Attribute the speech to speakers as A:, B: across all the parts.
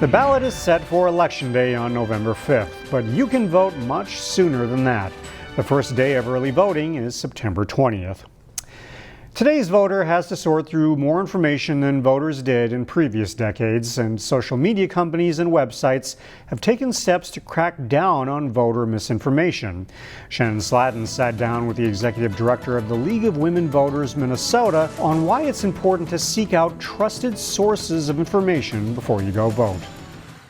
A: The ballot is set for Election Day on November 5th, but you can vote much sooner than that. The first day of early voting is September 20th. Today's voter has to sort through more information than voters did in previous decades, and social media companies and websites have taken steps to crack down on voter misinformation. Shannon Slatton sat down with the executive director of the League of Women Voters Minnesota on why it's important to seek out trusted sources of information before you go vote.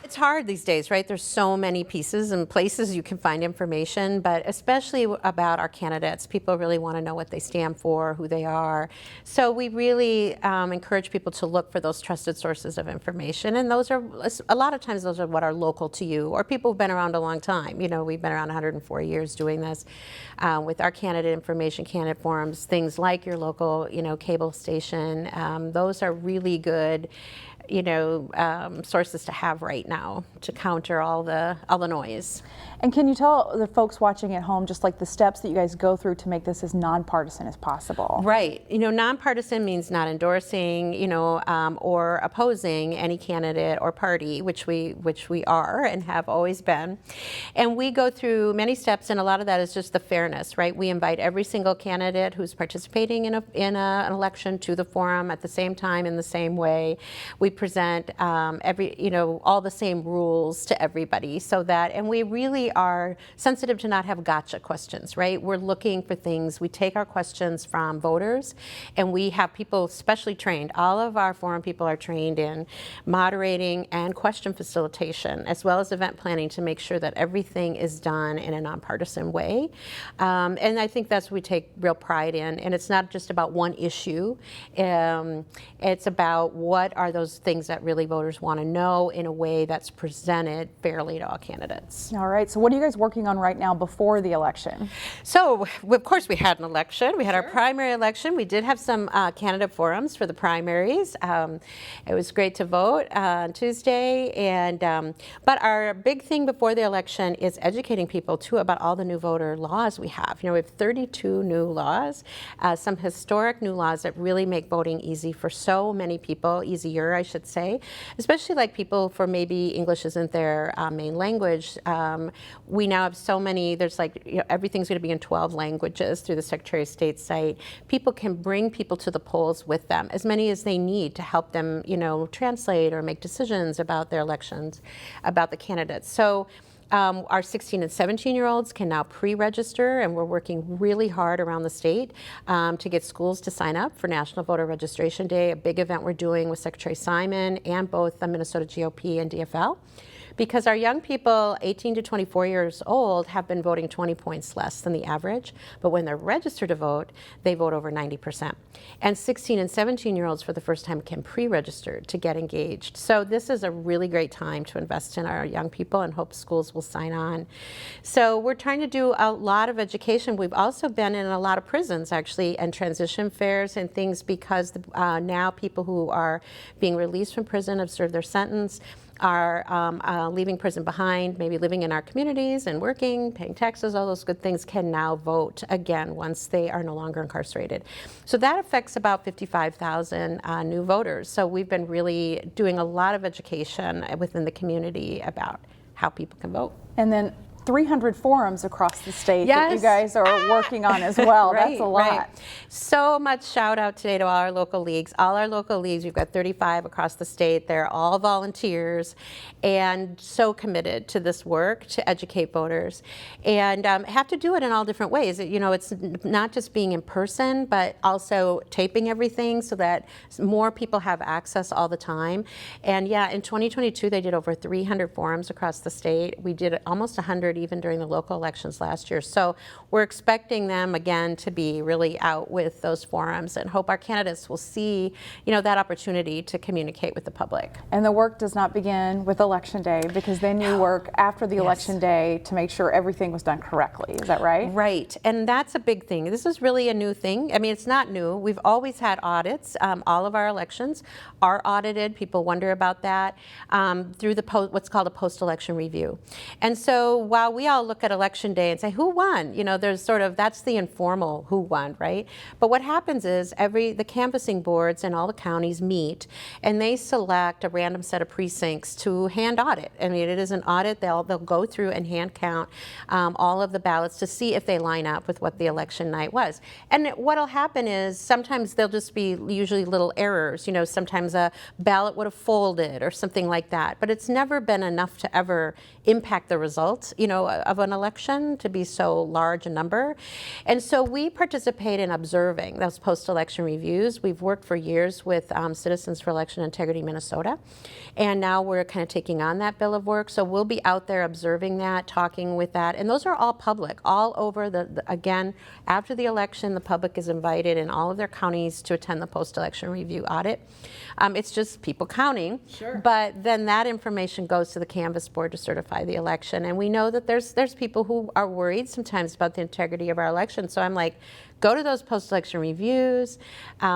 B: It's hard these days, right? There's so many pieces and places you can find information, but especially about our candidates. People really want to know what they stand for, who they are. So we really encourage people to look for those trusted sources of information. And those are, a lot of times, those are what are local to you, or people who've been around a long time. You know, we've been around 104 years doing this with our candidate information, candidate forums, things like your local, cable station. Those are really good sources to have right now to counter all the noise.
C: And can you tell the folks watching at home just like the steps that you guys go through to make this as nonpartisan as possible?
B: Right. Nonpartisan means not endorsing, or opposing any candidate or party, which we are and have always been. And we go through many steps, and a lot of that is just the fairness, right? We invite every single candidate who's participating in an election to the forum at the same time in the same way. We present all the same rules to everybody, and we really are sensitive to not have gotcha questions, right? We're looking for things. We take our questions from voters, and we have people specially trained. All of our forum people are trained in moderating and question facilitation, as well as event planning, to make sure that everything is done in a nonpartisan way. And I think that's what we take real pride in. And it's not just about one issue. It's about what are those things that really voters want to know in a way that's presented fairly to all candidates.
C: All right, so what are you guys working on right now before the election?
B: So, of course, we had an election. We had our primary election. We did have some candidate forums for the primaries. It was great to vote on Tuesday. But our big thing before the election is educating people, too, about all the new voter laws we have. We have 32 new laws, some historic new laws that really make voting easy for so many people, easier, I should say, especially like people for maybe English isn't their main language. We now have so many, there's everything's going to be in 12 languages through the Secretary of State's site. People can bring people to the polls with them, as many as they need to help them, translate or make decisions about their elections, about the candidates. So our 16 and 17-year-olds can now pre-register, and we're working really hard around the state to get schools to sign up for National Voter Registration Day, a big event we're doing with Secretary Simon and both the Minnesota GOP and DFL. Because our young people, 18 to 24 years old, have been voting 20 points less than the average, but when they're registered to vote, they vote over 90%. And 16 and 17-year-olds for the first time can pre-register to get engaged. So this is a really great time to invest in our young people, and hope schools will sign on. So we're trying to do a lot of education. We've also been in a lot of prisons, actually, and transition fairs and things, because now people who are being released from prison have served their sentence, are leaving prison behind, maybe living in our communities and working, paying taxes, all those good things, can now vote again once they are no longer incarcerated. So that affects about 55,000 new voters. So we've been really doing a lot of education within the community about how people can vote.
C: And then 300 forums across the state that you guys are working on as well.
B: Right,
C: that's a lot.
B: Right. So much shout out today to all our local leagues. All our local leagues, we've got 35 across the state. They're all volunteers and so committed to this work to educate voters, and have to do it in all different ways. It's not just being in person, but also taping everything so that more people have access all the time. And in 2022, they did over 300 forums across the state. We did almost 100 even during the local elections last year. So we're expecting them again to be really out with those forums, and hope our candidates will see, that opportunity to communicate with the public.
C: And the work does not begin with Election Day, because then you work after the Election Day to make sure everything was done correctly. Is that right? Right.
B: And that's a big thing. This is really a new thing. I mean, it's not new. We've always had audits. All of our elections are audited. People wonder about that through what's called a post-election review. And so while we all look at election day and say, who won? You know, there's sort of, that's the informal who won, right? But what happens is the canvassing boards in all the counties meet and they select a random set of precincts to hand audit. I mean, it is an audit. They'll go through and hand count all of the ballots to see if they line up with what the election night was. And what'll happen is sometimes there'll just be usually little errors. You know, sometimes a ballot would have folded or something like that. But it's never been enough to ever impact the results, you know, of an election to be so large a number. And so we participate in observing those post-election reviews. We've worked for years with Citizens for Election Integrity Minnesota, and now we're kind of taking on that bill of work. So we'll be out there observing that, talking with that, and those are all public, all over again, after the election, the public is invited in all of their counties to attend the post-election review audit. It's just people counting, sure. But then that information goes to the canvass board to certify the election. And we know that there's people who are worried sometimes about the integrity of our election. So I'm like, go to those post-election reviews,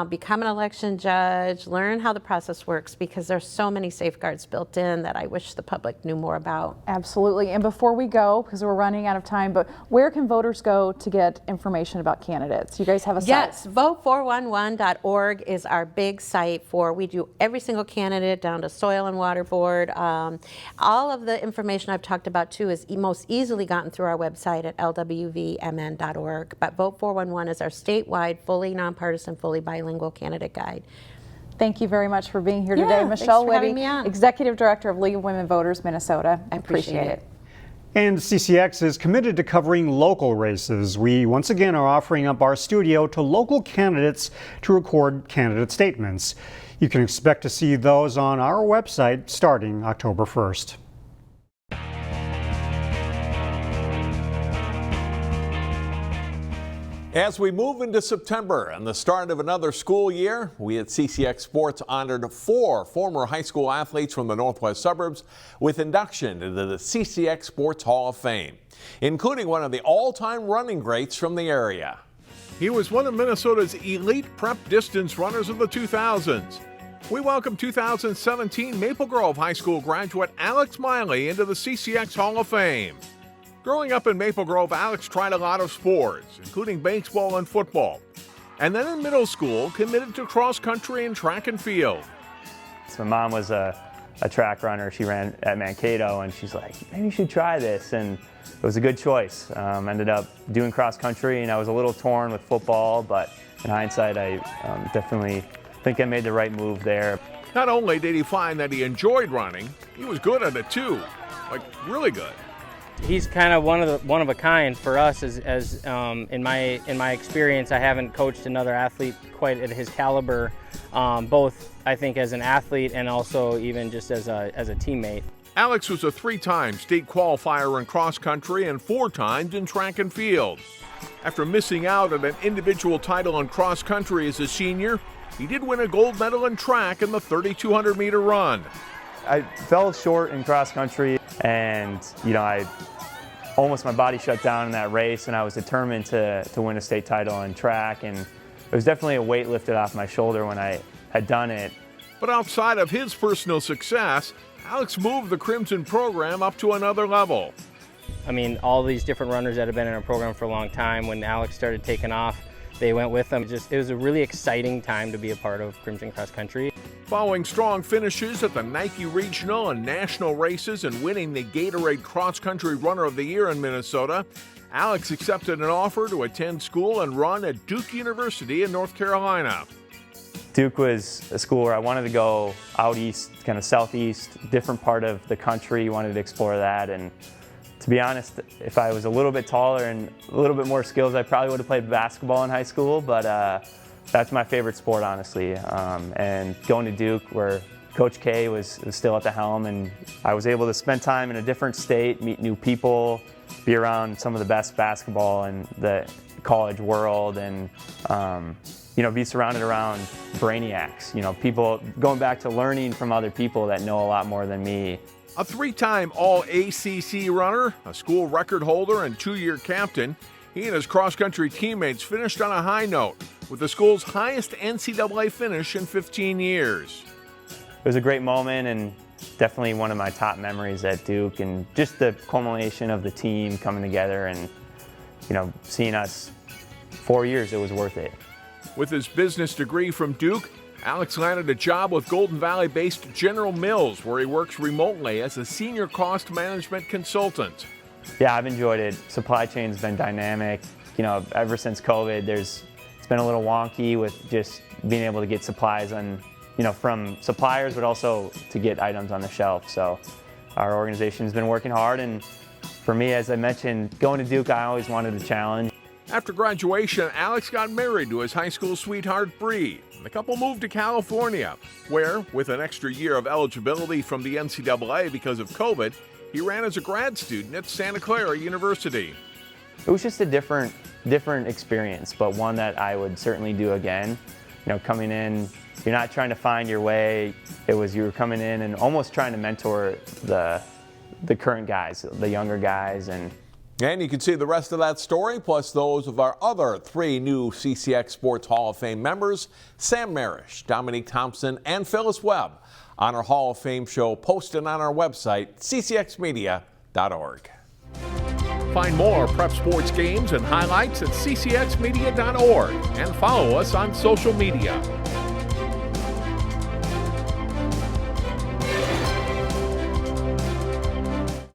B: become an election judge, learn how the process works, because there's so many safeguards built in that I wish the public knew more about.
C: Absolutely. And before we go, because we're running out of time, but where can voters go to get information about candidates? You guys have a site?
B: Yes, vote411.org is our big site we do every single candidate down to soil and water board. All of the information I've talked about too is most easily gotten through our website at lwvmn.org. But Vote 411 is our statewide, fully nonpartisan, fully bilingual candidate guide.
C: Thank you very much for being here today. Michelle Whitty, Executive Director of League of Women Voters, Minnesota. I appreciate it.
A: And CCX is committed to covering local races. We once again are offering up our studio to local candidates to record candidate statements. You can expect to see those on our website starting October 1st.
D: As we move into September and the start of another school year, we at CCX Sports honored 4 former high school athletes from the Northwest Suburbs with induction into the CCX Sports Hall of Fame, including one of the all-time running greats from the area.
E: He was one of Minnesota's elite prep distance runners of the 2000s. We welcome 2017 Maple Grove High School graduate Alex Miley into the CCX Hall of Fame. Growing up in Maple Grove, Alex tried a lot of sports, including baseball and football. And then in middle school, committed to cross country and track and field.
F: So my mom was a track runner. She ran at Mankato, and she's like, maybe you should try this. And it was a good choice. Ended up doing cross country, and I was a little torn with football, but in hindsight, I definitely think I made the right move there.
E: Not only did he find that he enjoyed running, he was good at it too, like really good.
G: He's kind of one of a kind for us. As in my experience, I haven't coached another athlete quite at his caliber, both I think as an athlete and also even just as a teammate.
E: Alex was a 3-time state qualifier in cross country and 4 times in track and field. After missing out on an individual title in cross country as a senior, he did win a gold medal in track in the 3,200-meter run.
F: I fell short in cross country, and my body shut down in that race, and I was determined to win a state title in track, and it was definitely a weight lifted off my shoulder when I had done it.
E: But outside of his personal success, Alex moved the Crimson program up to another level.
G: I mean, all these different runners that have been in our program for a long time, when Alex started taking off, they went with him. It was a really exciting time to be a part of Crimson Cross Country.
E: Following strong finishes at the Nike Regional and National races and winning the Gatorade Cross Country Runner of the Year in Minnesota, Alex accepted an offer to attend school and run at Duke University in North Carolina.
F: Duke was a school where I wanted to go out east, kind of southeast, different part of the country, wanted to explore that. And to be honest, if I was a little bit taller and a little bit more skills, I probably would have played basketball in high school, but that's my favorite sport, honestly. And going to Duke, where Coach K was still at the helm, and I was able to spend time in a different state, meet new people, be around some of the best basketball in the college world, and be surrounded around brainiacs, people going back to learning from other people that know a lot more than me.
E: A 3-time All-ACC runner, a school record holder, and 2-year captain, he and his cross-country teammates finished on a high note with the school's highest NCAA finish in 15 years.
F: It was a great moment, and definitely one of my top memories at Duke, and just the culmination of the team coming together and, you know, seeing us 4 years, it was worth it.
E: With his business degree from Duke, Alex landed a job with Golden Valley-based General Mills, where he works remotely as a senior cost management consultant.
F: Yeah, I've enjoyed it. Supply chain's been dynamic. You know, ever since COVID, it's been a little wonky with just being able to get supplies on, you know, from suppliers, but also to get items on the shelf. So our organization's been working hard, and for me, as I mentioned, going to Duke, I always wanted a challenge.
E: After graduation, Alex got married to his high school sweetheart, Bree. The couple moved to California, where, with an extra year of eligibility from the NCAA because of COVID, he ran as a grad student at Santa Clara University.
F: It was just a different experience, but one that I would certainly do again. You know, coming in, you're not trying to find your way. You were coming in and almost trying to mentor the current guys, the younger guys. And
D: you can see the rest of that story, plus those of our other 3 new CCX Sports Hall of Fame members, Sam Marish, Dominique Thompson, and Phyllis Webb, on our Hall of Fame show posted on our website, ccxmedia.org.
E: Find more prep sports games and highlights at ccxmedia.org and follow us on social media.